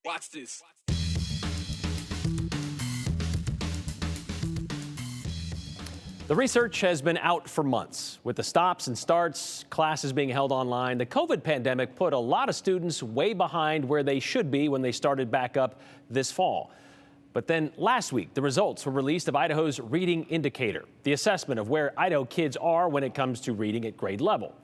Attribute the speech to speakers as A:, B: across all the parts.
A: Watch this.
B: The research has been out for months. With the stops and starts, classes being held online, the COVID pandemic put a lot of students way behind where they should be when they started back up this fall. But then last week, the results were released of Idaho's reading indicator, the assessment of where Idaho kids are when it comes to reading at grade level.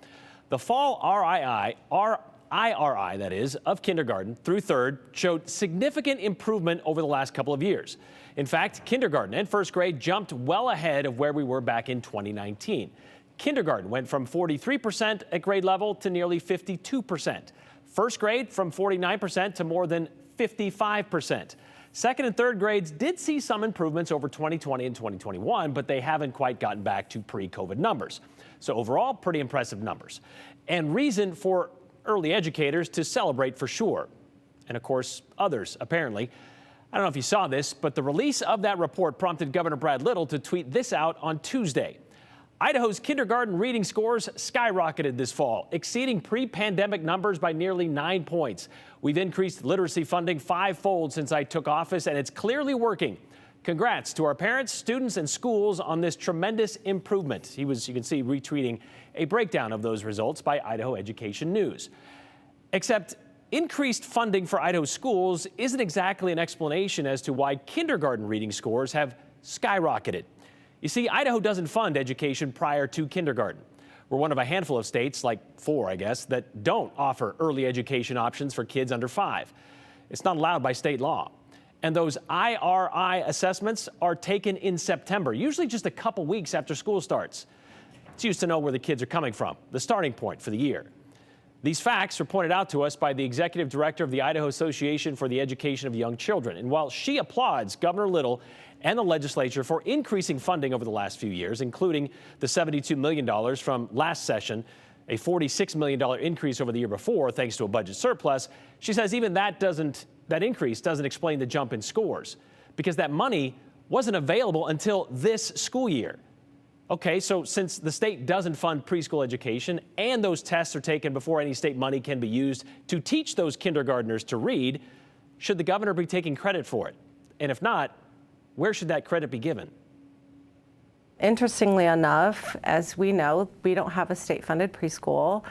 B: The fall IRI, that is, of kindergarten through third showed significant improvement over the last couple of years. In fact, kindergarten and first grade jumped well ahead of where we were back in 2019. Kindergarten went from 43% at grade level to nearly 52%. First grade from 49% to more than 55%. Second and third grades did see some improvements over 2020 and 2021, but they haven't quite gotten back to pre-COVID numbers. So overall, pretty impressive numbers. And reason for early educators to celebrate for sure. And of course, others, apparently. I don't know if you saw this, but the release of that report prompted Governor Brad Little to tweet this out on Tuesday. Idaho's kindergarten reading scores skyrocketed this fall, exceeding pre-pandemic numbers by nearly 9 points. We've increased literacy funding 5-fold since I took office, and it's clearly working. Congrats to our parents, students, and schools on this tremendous improvement. He was, you can see, retweeting a breakdown of those results by Idaho Education News. Except increased funding for Idaho schools isn't exactly an explanation as to why kindergarten reading scores have skyrocketed. You see, Idaho doesn't fund education prior to kindergarten. We're one of a handful of states, like 4, I guess, that don't offer early education options for kids under 5. It's not allowed by state law. And those IRI assessments are taken in September, usually just a couple weeks after school starts. It's used to know where the kids are coming from, the starting point for the year. These facts were pointed out to us by the executive director of the Idaho Association for the Education of Young Children. And while she applauds Governor Little and the legislature for increasing funding over the last few years, including the $72 million from last session, a $46 million increase over the year before, thanks to a budget surplus, she says even that increase doesn't explain the jump in scores, because that money wasn't available until this school year. Okay, so since the state doesn't fund preschool education and those tests are taken before any state money can be used to teach those kindergartners to read, should the governor be taking credit for it? And if not, where should that credit be given?
C: Interestingly enough, as we know, we don't have a state-funded preschool,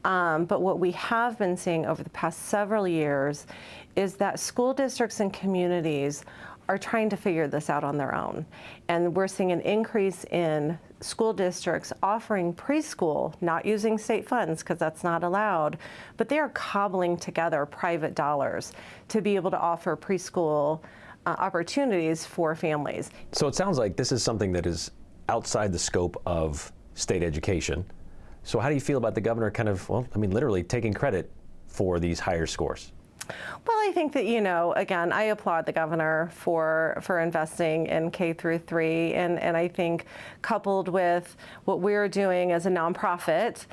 C: but what we have been seeing over the past several years is that school districts and communities are trying to figure this out on their own. And we're seeing an increase in school districts offering preschool, not using state funds because that's not allowed, but they are cobbling together private dollars to be able to offer preschool opportunities for families.
B: So it sounds like this is something that is outside the scope of state education. So how do you feel about the governor kind of, well, I mean, literally taking credit for these higher scores?
C: Well, I think that, again, I applaud the governor for investing in K through 3, and I think coupled with what we're doing as a nonprofit,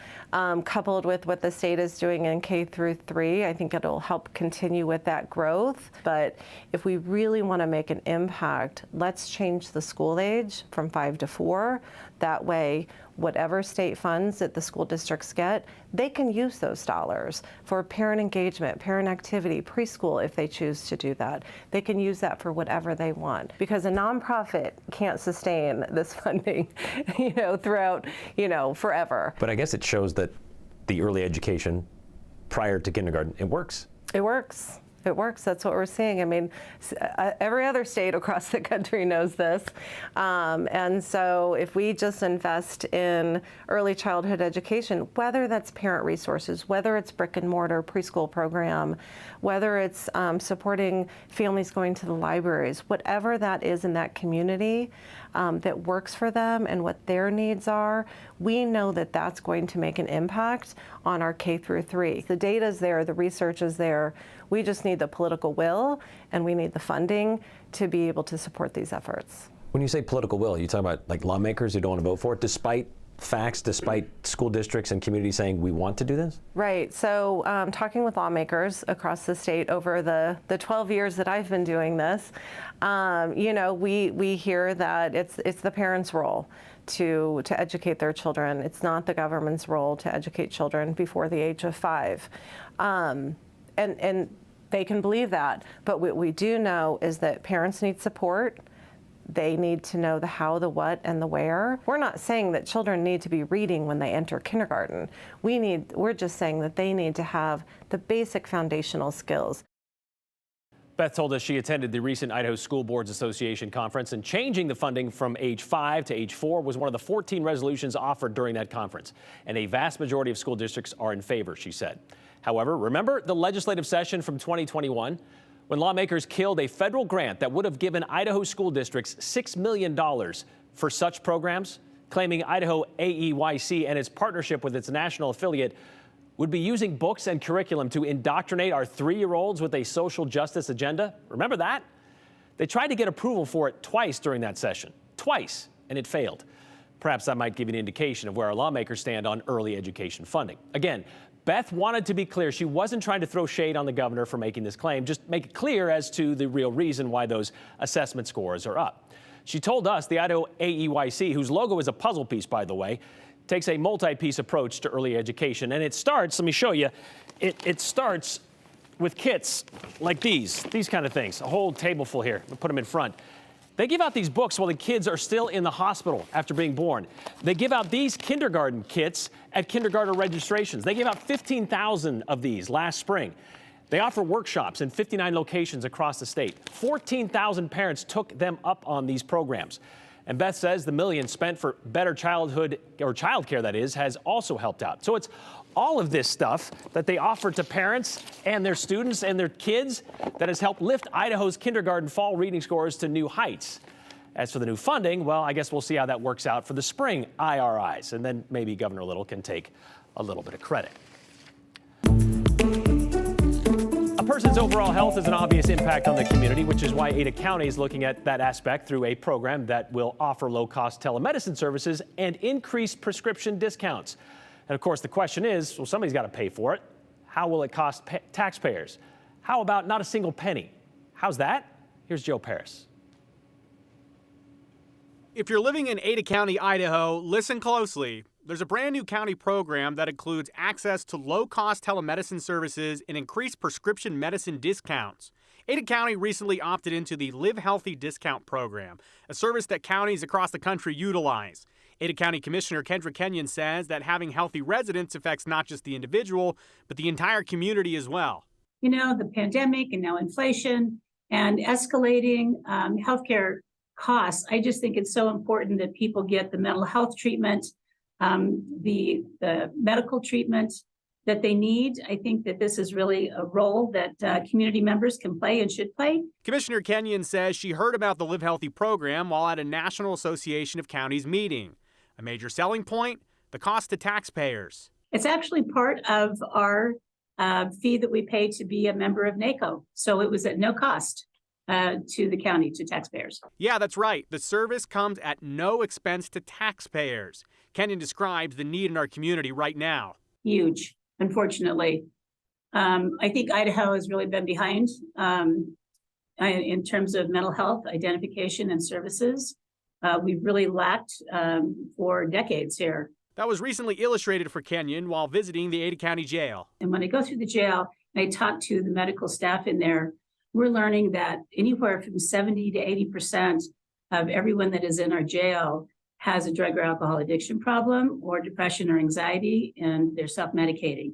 C: coupled with what the state is doing in K through 3, I think it'll help continue with that growth. But if we really want to make an impact, let's change the school age from 5 to 4. That way, whatever state funds that the school districts get, they can use those dollars for parent engagement, parent activity, preschool if they choose to do that. They can use that for whatever they want, because a nonprofit can't sustain this funding, throughout, forever.
B: But I guess it shows that the early education prior to kindergarten, it works.
C: It works. It works. That's what we're seeing. I mean, every other state across the country knows this. And so if we just invest in early childhood education, whether that's parent resources, whether it's brick and mortar preschool program, whether it's supporting families going to the libraries, whatever that is in that community that works for them and what their needs are, we know that that's going to make an impact on our K through 3. The data is there, the research is there. We just need the political will and we need the funding to be able to support these efforts.
B: When you say political will, you talk about like lawmakers who don't want to vote for it, despite facts, despite school districts and communities saying we want to do this?
C: Right. So talking with lawmakers across the state over the 12 years that I've been doing this, we hear that it's the parents' role to educate their children. It's not the government's role to educate children before the age of 5. and they can believe that. But what we do know is that parents need support. They need to know the how, the what, and the where. We're not saying that children need to be reading when they enter kindergarten. We're just saying that they need to have the basic foundational skills.
B: Beth told us she attended the recent Idaho School Boards Association conference, and changing the funding from age 5 to age 4 was one of the 14 resolutions offered during that conference. And a vast majority of school districts are in favor, she said. However, remember the legislative session from 2021 when lawmakers killed a federal grant that would have given Idaho school districts $6 million for such programs, claiming Idaho AEYC and its partnership with its national affiliate would be using books and curriculum to indoctrinate our 3-year-olds with a social justice agenda? Remember that? They tried to get approval for it twice during that session. Twice, and it failed. Perhaps that might give you an indication of where our lawmakers stand on early education funding. Again, Beth wanted to be clear. She wasn't trying to throw shade on the governor for making this claim, just make it clear as to the real reason why those assessment scores are up. She told us the Idaho AEYC, whose logo is a puzzle piece, by the way, takes a multi-piece approach to early education. And it starts, let me show you, it starts with kits like these kind of things, a whole table full here. I'll put them in front. They give out these books while the kids are still in the hospital after being born. They give out these kindergarten kits at kindergarten registrations. They gave out 15,000 of these last spring. They offer workshops in 59 locations across the state. 14,000 parents took them up on these programs. And Beth says the millions spent for better childhood, or childcare that is, has also helped out. So it's all of this stuff that they offer to parents and their students and their kids that has helped lift Idaho's kindergarten fall reading scores to new heights. As for the new funding, well, I guess we'll see how that works out for the spring IRIs. And then maybe Governor Little can take a little bit of credit. A person's overall health has an obvious impact on the community, which is why Ada County is looking at that aspect through a program that will offer low-cost telemedicine services and increased prescription discounts. And of course, the question is, well, somebody's got to pay for it. How will it cost taxpayers? How about not a single penny? How's that? Here's Joe Paris.
D: If you're living in Ada County, Idaho, listen closely. There's a brand new county program that includes access to low-cost telemedicine services and increased prescription medicine discounts. Ada County recently opted into the Live Healthy Discount Program, a service that counties across the country utilize. Ada County Commissioner Kendra Kenyon says that having healthy residents affects not just the individual, but the entire community as well.
E: You know, the pandemic and now inflation and escalating healthcare costs. I just think it's so important that people get the mental health treatment, the medical treatment that they need. I think that this is really a role that community members can play and should play.
D: Commissioner Kenyon says she heard about the Live Healthy program while at a National Association of Counties meeting. A major selling point, the cost to taxpayers.
E: It's actually part of our fee that we pay to be a member of NACO. So it was at no cost to the county, to taxpayers.
D: Yeah, that's right. The service comes at no expense to taxpayers. Kenyon describes the need in our community right now.
E: Huge, unfortunately. I think Idaho has really been behind in terms of mental health identification and services. We've really lacked for decades here.
D: That was recently illustrated for Kenyon while visiting the Ada County Jail.
E: And when I go through the jail and I talk to the medical staff in there, we're learning that anywhere from 70 to 80% of everyone that is in our jail has a drug or alcohol addiction problem or depression or anxiety, and they're self-medicating.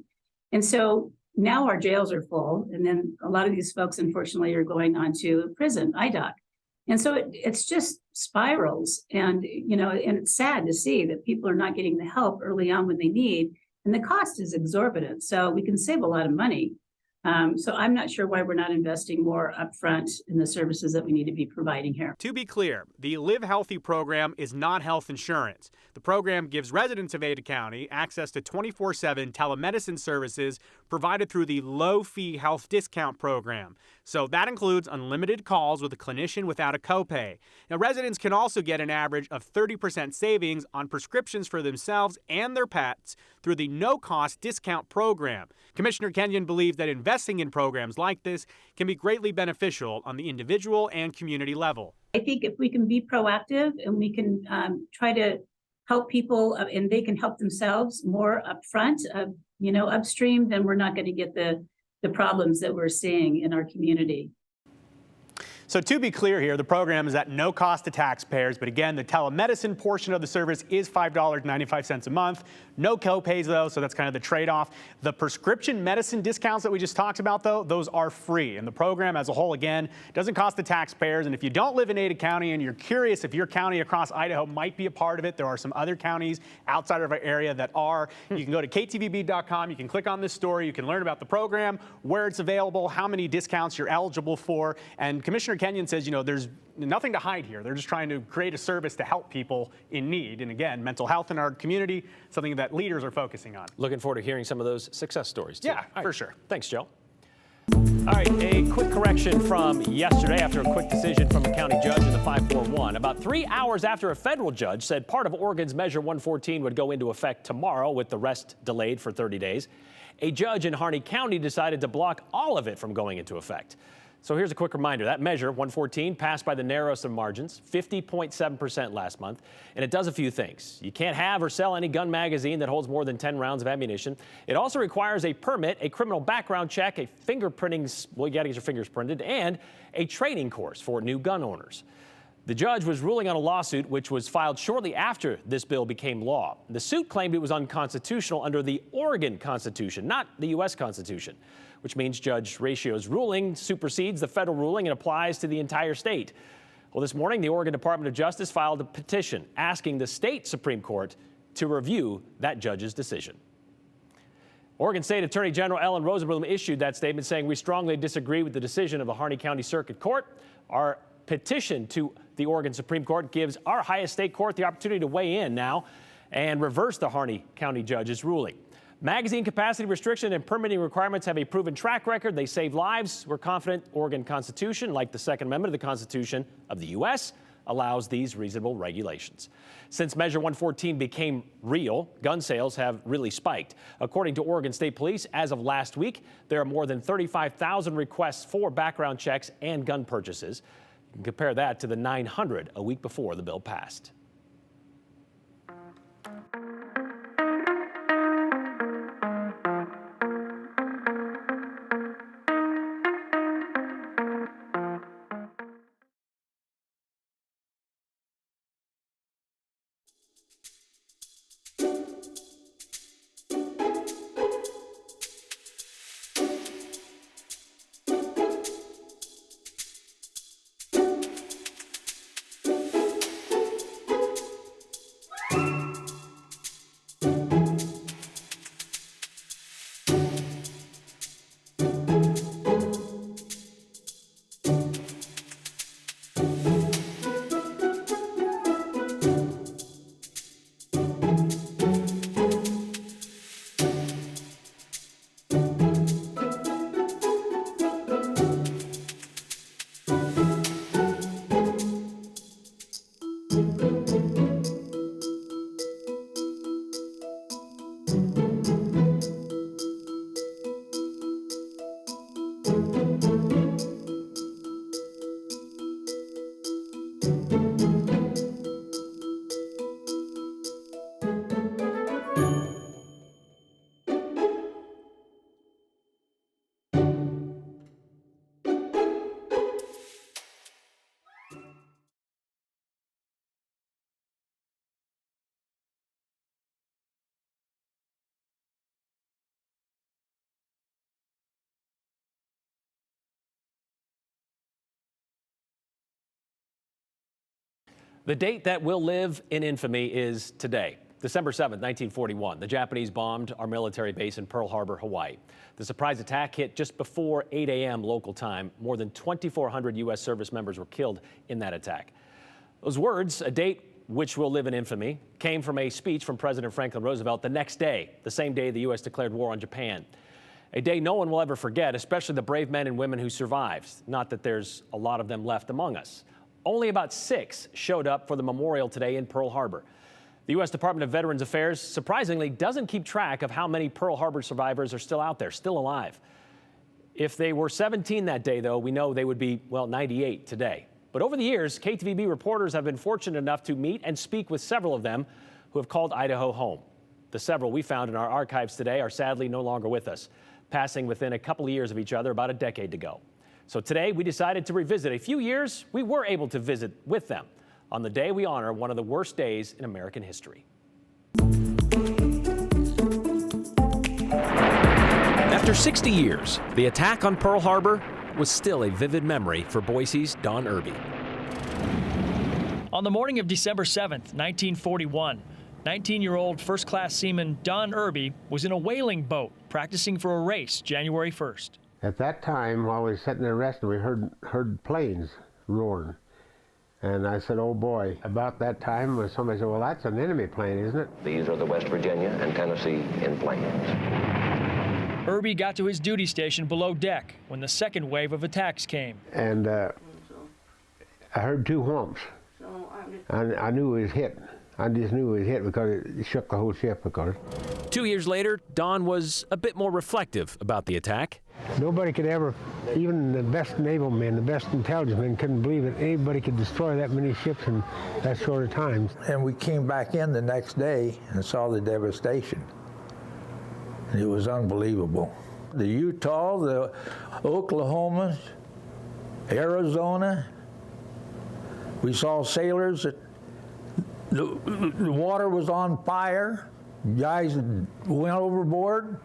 E: And so now our jails are full, and then a lot of these folks, unfortunately, are going on to prison, IDOC. And so it's just spirals, and and it's sad to see that people are not getting the help early on when they need, and the cost is exorbitant. So we can save a lot of money. So I'm not sure why we're not investing more upfront in the services that we need to be providing here.
D: To be clear, the Live Healthy program is not health insurance. The program gives residents of Ada County access to 24/7 telemedicine services provided through the low-fee health discount program. So that includes unlimited calls with a clinician without a copay. Now, residents can also get an average of 30% savings on prescriptions for themselves and their pets through the no-cost discount program. Commissioner Kenyon believes that investing in programs like this can be greatly beneficial on the individual and community level.
E: I think if we can be proactive and we can try to help people and they can help themselves more upfront, upstream, then we're not going to get the the problems that we're seeing in our community.
D: So to be clear here, the program is at no cost to taxpayers. But again, the telemedicine portion of the service is $5.95 a month. No co-pays, though, so that's kind of the trade-off. The prescription medicine discounts that we just talked about, though, those are free. And the program as a whole, again, doesn't cost the taxpayers. And if you don't live in Ada County and you're curious if your county across Idaho might be a part of it, there are some other counties outside of our area that are. You can go to ktvb.com. You can click on this story. You can learn about the program, where it's available, how many discounts you're eligible for. And Commissioner Kenyon says, you know, there's nothing to hide here. They're just trying to create a service to help people in need. And again, mental health in our community, something that leaders are focusing on.
B: Looking forward to hearing some of those success stories, too.
D: Yeah, for sure.
B: Thanks, Joe. All right, a quick correction from yesterday after a quick decision from a county judge in the 541. About 3 hours after a federal judge said part of Oregon's Measure 114 would go into effect tomorrow, with the rest delayed for 30 days, a judge in Harney County decided to block all of it from going into effect. So here's a quick reminder. That Measure 114 passed by the narrowest of margins, 50.7% last month, and it does a few things. You can't have or sell any gun magazine that holds more than 10 rounds of ammunition. It also requires a permit, a criminal background check, a fingerprinting, well, you got to get your fingers printed, and a training course for new gun owners. The judge was ruling on a lawsuit which was filed shortly after this bill became law. The suit claimed it was unconstitutional under the Oregon Constitution, not the U.S. Constitution, which means Judge Ratio's ruling supersedes the federal ruling and applies to the entire state. Well, this morning, the Oregon Department of Justice filed a petition asking the state Supreme Court to review that judge's decision. Oregon State Attorney General Ellen Rosenblum issued that statement saying, "We strongly disagree with the decision of the Harney County Circuit Court. Our petition to the Oregon Supreme Court gives our highest state court the opportunity to weigh in now and reverse the Harney County judge's ruling. Magazine capacity restriction and permitting requirements have a proven track record. They save lives. We're confident Oregon Constitution, like the Second Amendment of the Constitution of the U.S., allows these reasonable regulations." Since Measure 114 became real, gun sales have really spiked. According to Oregon State Police, as of last week, there are more than 35,000 requests for background checks and gun purchases. You can compare that to the 900 a week before the bill passed. The date that will live in infamy is today, December 7th, 1941. The Japanese bombed our military base in Pearl Harbor, Hawaii. The surprise attack hit just before 8 a.m. local time. More than 2,400 U.S. service members were killed in that attack. Those words, a date which will live in infamy, came from a speech from President Franklin Roosevelt the next day, the same day the U.S. declared war on Japan. A day no one will ever forget, especially the brave men and women who survived. Not that there's a lot of them left among us. Only about 6 showed up for the memorial today in Pearl Harbor. The U.S. Department of Veterans Affairs, surprisingly, doesn't keep track of how many Pearl Harbor survivors are still out there, still alive. If they were 17 that day, though, we know they would be, well, 98 today. But over the years, KTVB reporters have been fortunate enough to meet and speak with several of them who have called Idaho home. The several we found in our archives today are sadly no longer with us. passing within a couple of years of each other about a decade ago. So today we decided to revisit a few years we were able to visit with them on the day we honor one of the worst days in American history. After 60 years, the attack on Pearl Harbor was still a vivid memory for Boise's Don Irby.
F: On the morning of December 7th, 1941, 19-year-old first-class seaman Don Irby was in a whaling boat practicing for a race January 1st.
G: At that time, while we were sitting there resting, we heard planes roaring. And I said, oh boy. About that time, somebody said, well, that's an enemy plane, isn't it?
H: These are the West Virginia and Tennessee in flames.
F: Irby got to his duty station below deck when the second wave of attacks came.
G: And I heard two whomps. I knew it was hit. I just knew it was hit because it shook the whole ship, of course.
B: 2 years later, Don was a bit more reflective about the attack.
G: Nobody could ever, even the best naval men, the best intelligence men, couldn't believe that anybody could destroy that many ships in that short of time.
I: And we came back in the next day and saw the devastation. And it was unbelievable. The Utah, the Oklahoma, Arizona, we saw sailors that the water was on fire. Guys went overboard,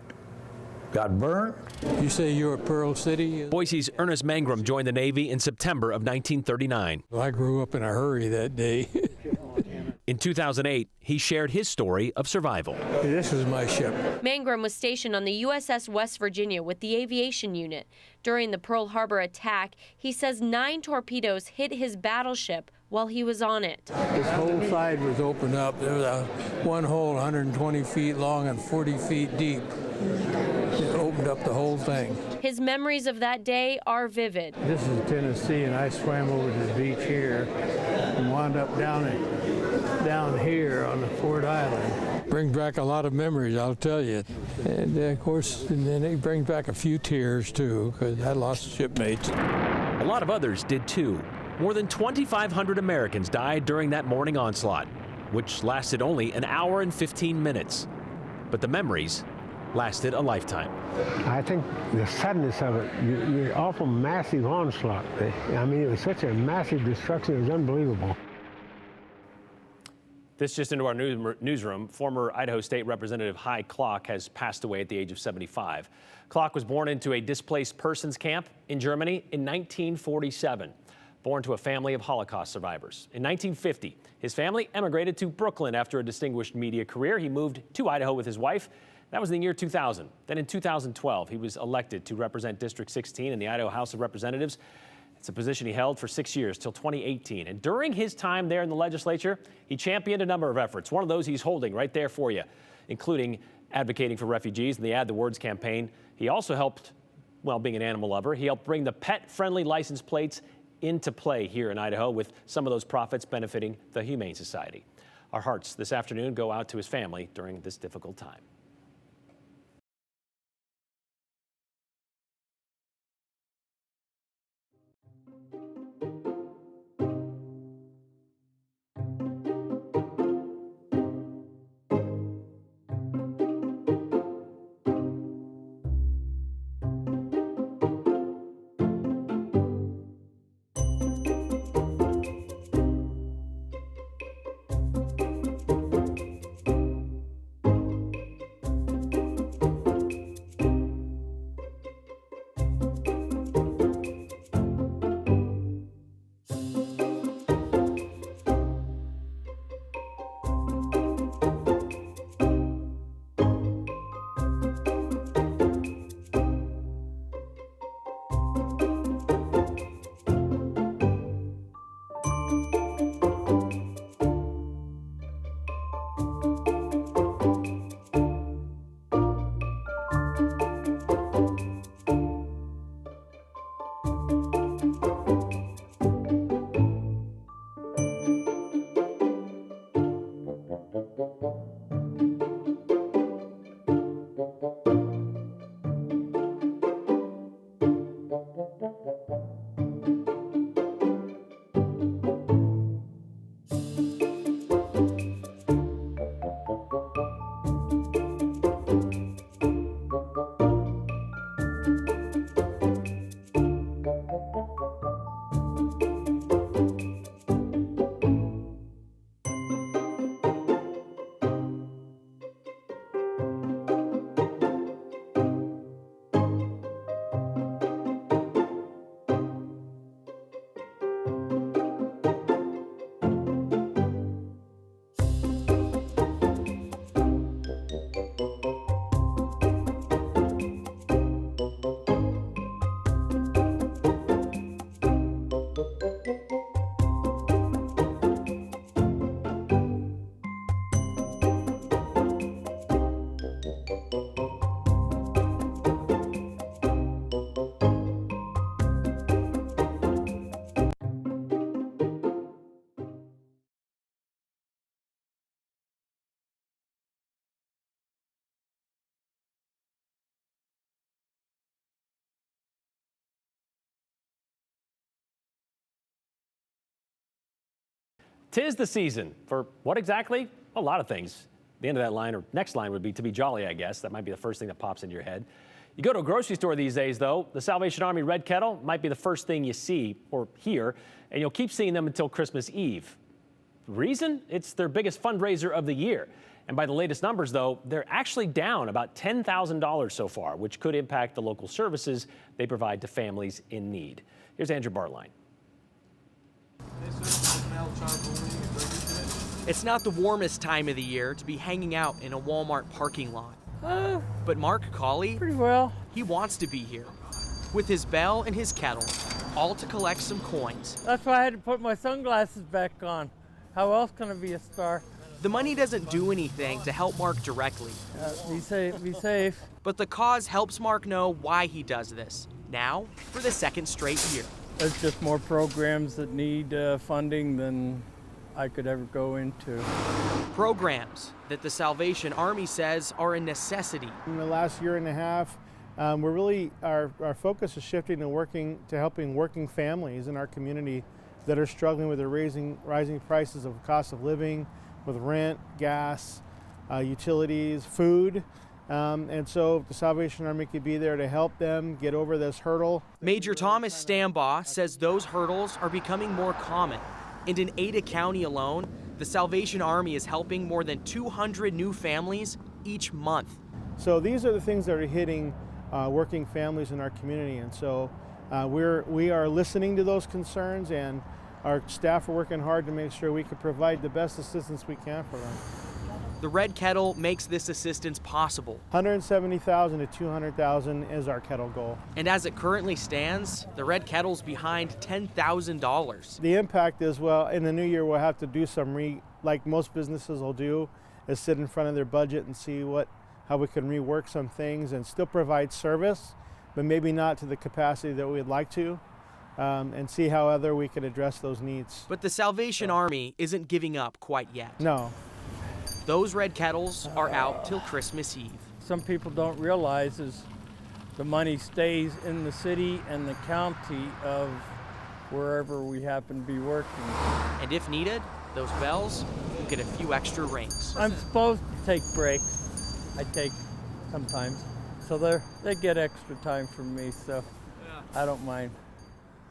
I: got burnt.
J: You say you're at Pearl City?
B: Boise's Ernest Mangrum joined the Navy in September of 1939.
J: I grew up in a hurry that day.
B: In 2008, he shared his story of survival.
J: This is my ship.
K: Mangrum was stationed on the USS West Virginia with the aviation unit. During the Pearl Harbor attack, he says 9 torpedoes hit his battleship while he was on it.
J: This whole side was opened up. There was one hole 120 feet long and 40 feet deep. It opened up the whole thing.
K: His memories of that day are vivid.
J: This is Tennessee, and I swam over to the beach here and wound up down here on the Ford Island. Brings back a lot of memories, I'll tell you. And of course, and then it brings back a few tears too, because I lost shipmates.
B: A lot of others did too. More than 2,500 Americans died during that morning onslaught, which lasted only an hour and 15 minutes. But the memories lasted a lifetime.
G: I think the suddenness of it, the awful massive onslaught. I mean, it was such a massive destruction, it was unbelievable.
B: This just into our newsroom. Former Idaho State Representative Hy Klock has passed away at the age of 75. Klock was born into a displaced persons camp in Germany in 1947. Born to a family of Holocaust survivors. In 1950, his family emigrated to Brooklyn after a distinguished media career. He moved to Idaho with his wife. That was in the year 2000. Then in 2012, he was elected to represent District 16 in the Idaho House of Representatives. It's a position he held for 6 years, till 2018. And during his time there in the legislature, he championed a number of efforts. One of those he's holding right there for you, including advocating for refugees in the Add the Words campaign. He also helped, well, being an animal lover, he helped bring the pet-friendly license plates into play here in Idaho, with some of those profits benefiting the Humane Society. Our hearts this afternoon go out to his family during this difficult time. 'Tis the season for what exactly? A lot of things. The end of that line or next line would be to be jolly, I guess. That might be the first thing that pops into your head. You go to a grocery store these days, though, the Salvation Army Red Kettle might be the first thing you see or hear, and you'll keep seeing them until Christmas Eve. Reason? It's their biggest fundraiser of the year. And by the latest numbers, though, they're actually down about $10,000 so far, which could impact the local services they provide to families in need. Here's Andrew Bartline.
L: It's not the warmest time of the year to be hanging out in a Walmart parking lot. But Mark Colley,
J: Pretty well.
L: he wants to be here with his bell and his kettle, all to collect some coins.
J: That's why I had to put my sunglasses back on. How else can I be a star?
L: The money doesn't do anything to help Mark directly,
J: Be safe, be safe.
L: but the cause helps Mark know why he does this, now for the second straight year.
J: There's just more programs that need funding than I could ever go into.
L: Programs that the Salvation Army says are a necessity.
M: In the last year and a half, we're really, our focus is shifting to helping working families in our community that are struggling with the rising prices of cost of living, with rent, gas, utilities, food. And so the Salvation Army could be there to help them get over this hurdle.
L: Major Thomas Stambaugh says those hurdles are becoming more common. And in Ada County alone, the Salvation Army is helping more than 200 new families each month.
M: So these are the things that are hitting working families in our community. And so we are listening to those concerns, and our staff are working hard to make sure we can provide the best assistance we can for them.
L: The Red Kettle makes this assistance possible.
M: $170,000 to $200,000 is our kettle goal.
L: And as it currently stands, the Red Kettle's behind $10,000.
M: The impact is, well, in the new year we'll have to do like most businesses will do, is sit in front of their budget and see how we can rework some things and still provide service, but maybe not to the capacity that we'd like to, and see how we can address those needs.
L: But the Salvation Army isn't giving up quite yet.
M: No.
L: Those Red Kettles are out till Christmas Eve.
J: Some people don't realize is the money stays in the city and the county of wherever we happen to be working.
L: And if needed, those bells will get a few extra rings.
J: I'm supposed to take breaks. I take sometimes. So they get extra time from me, so I don't mind.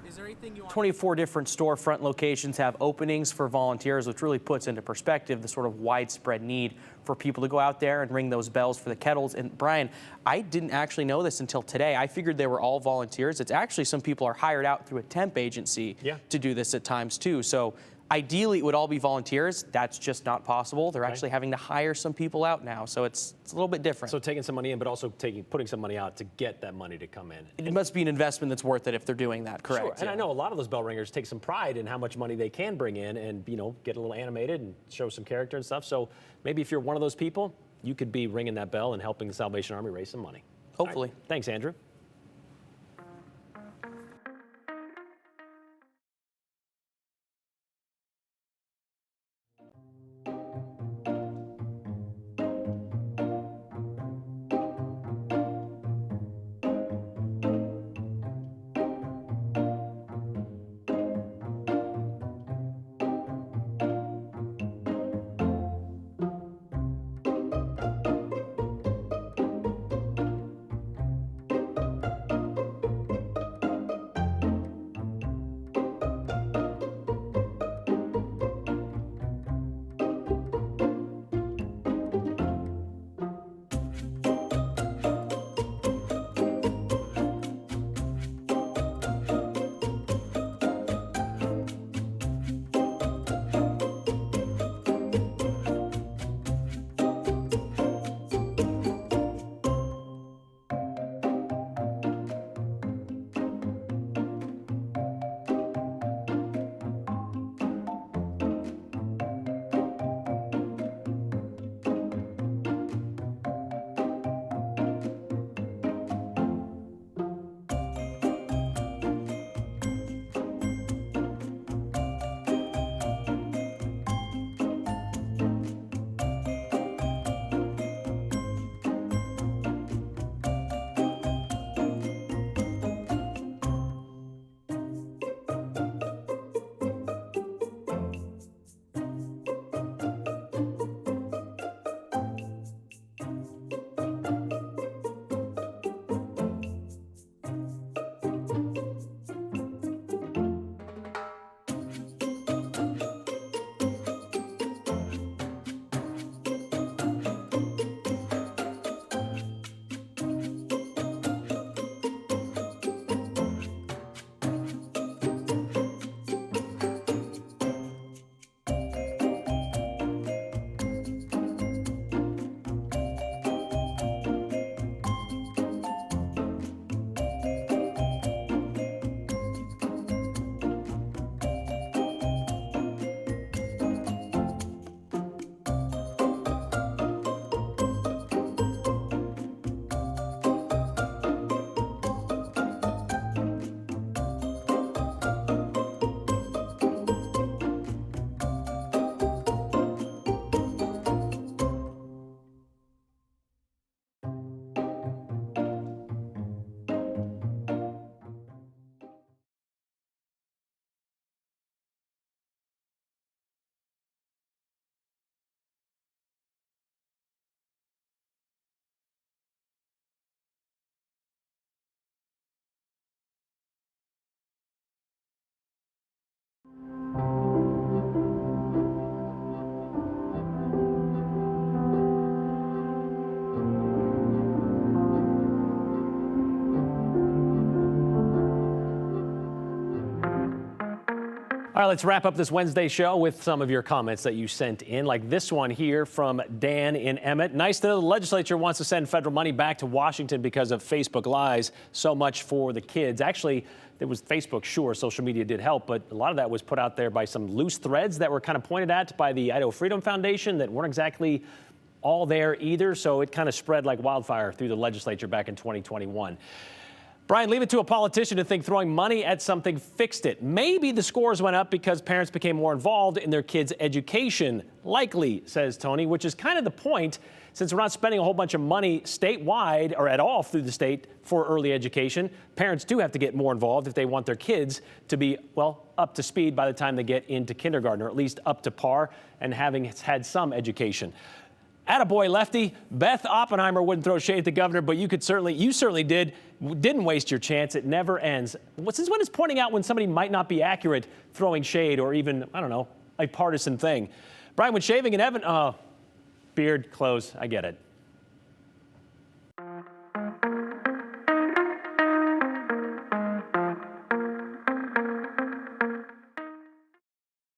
L: Is there anything you want?
N: 24 different storefront locations have openings for volunteers, which really puts into perspective the sort of widespread need for people to go out there and ring those bells for the kettles. And Brian, I didn't actually know this until today. I figured they were all volunteers. It's actually some people are hired out through a temp agency to do this at times too. So ideally, it would all be volunteers. That's just not possible. They're actually having to hire some people out now, so it's a little bit different.
B: So taking some money in, but also putting some money out to get that money to come in.
N: It must be an investment that's worth it if they're doing that, correct?
B: Sure. And I know a lot of those bell ringers take some pride in how much money they can bring in and, get a little animated and show some character and stuff. So maybe if you're one of those people, you could be ringing that bell and helping the Salvation Army raise some money.
N: Hopefully.
B: Right. Thanks, Andrew. All right, let's wrap up this Wednesday show with some of your comments that you sent in, like this one here from Dan in Emmett. Nice to know the legislature wants to send federal money back to Washington because of Facebook lies. So much for the kids. Actually, it was Facebook, sure, social media did help, but a lot of that was put out there by some loose threads that were kind of pointed at by the Idaho Freedom Foundation that weren't exactly all there either. So it kind of spread like wildfire through the legislature back in 2021. Brian, leave it to a politician to think throwing money at something fixed it. Maybe the scores went up because parents became more involved in their kids' education. Likely, says Tony, which is kind of the point, since we're not spending a whole bunch of money statewide or at all through the state for early education. Parents do have to get more involved if they want their kids to be, well, up to speed by the time they get into kindergarten, or at least up to par and having had some education. Attaboy, Lefty. Beth Oppenheimer wouldn't throw shade at the governor, but you certainly didn't waste your chance. It never ends. Since when is pointing out when somebody might not be accurate throwing shade or even, I don't know, a partisan thing? Brian, when shaving and Evan, beard, clothes, I get it.